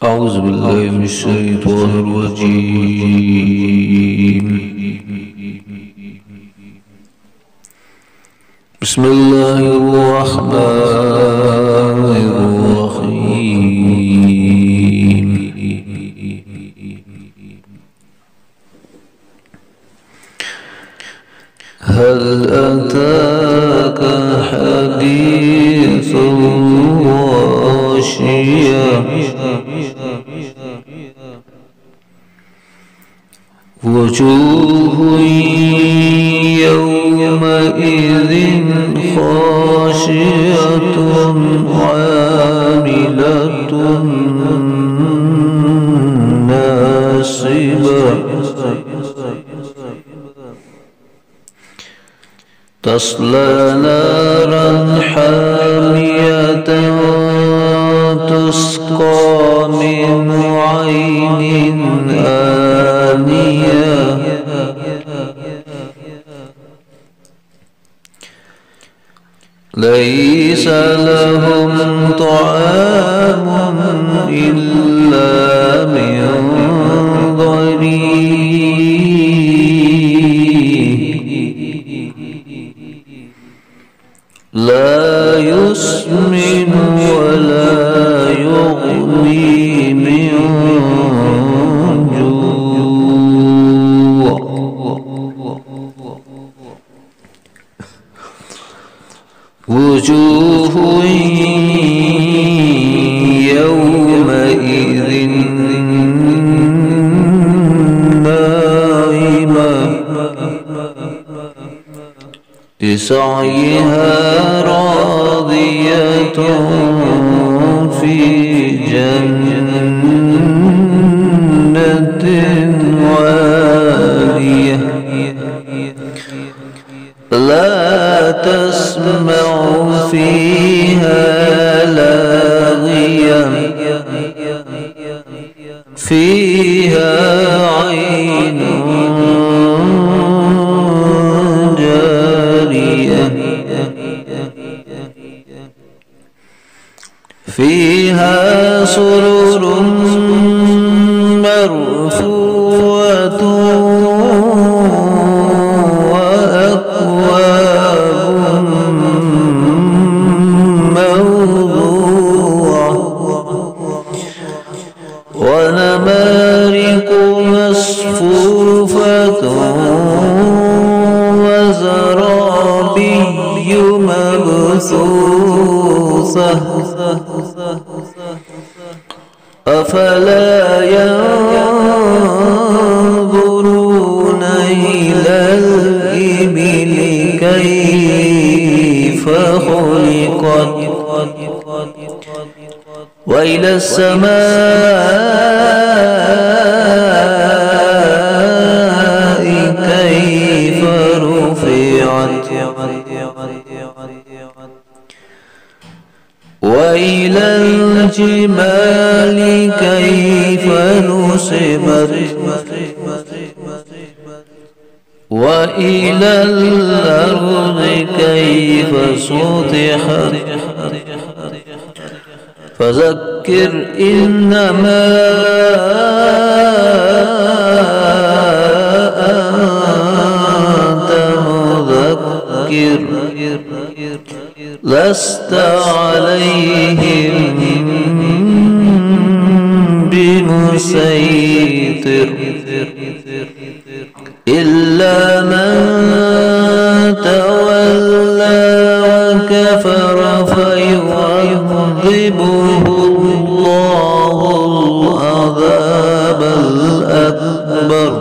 أعوذ بالله من الشيطان الرجيم. بسم الله الرحمن الرحيم. هل أتاك حديث الغاشية وجوه يومئذ خاشعة عاملة ناصبة تصلى نارا حامية تسقى من عين آنية ليس لهم طعام إلا من ضريع لا يسمن ولا يغني من جوع وجوه يومئذ ناعمة لسعيها راضية في جنة عالية لا تسمع فيها لاغية فيها عين جارية فيها سرر مرفوعة وأكواب موضوعة ونمارق مصفوفة وزرابي مبثوثة أفلا ينظرون إلى الإبل كيف خلقت وإلى السماء كيف رفعت وإلى الجبال كيف نصبت وإلى الأرض كيف سطحت فذكر إنما أنت مذكر لست عليهم بمسيطر إلا من تولى وكفر فيعذبه الله العذاب الأكبر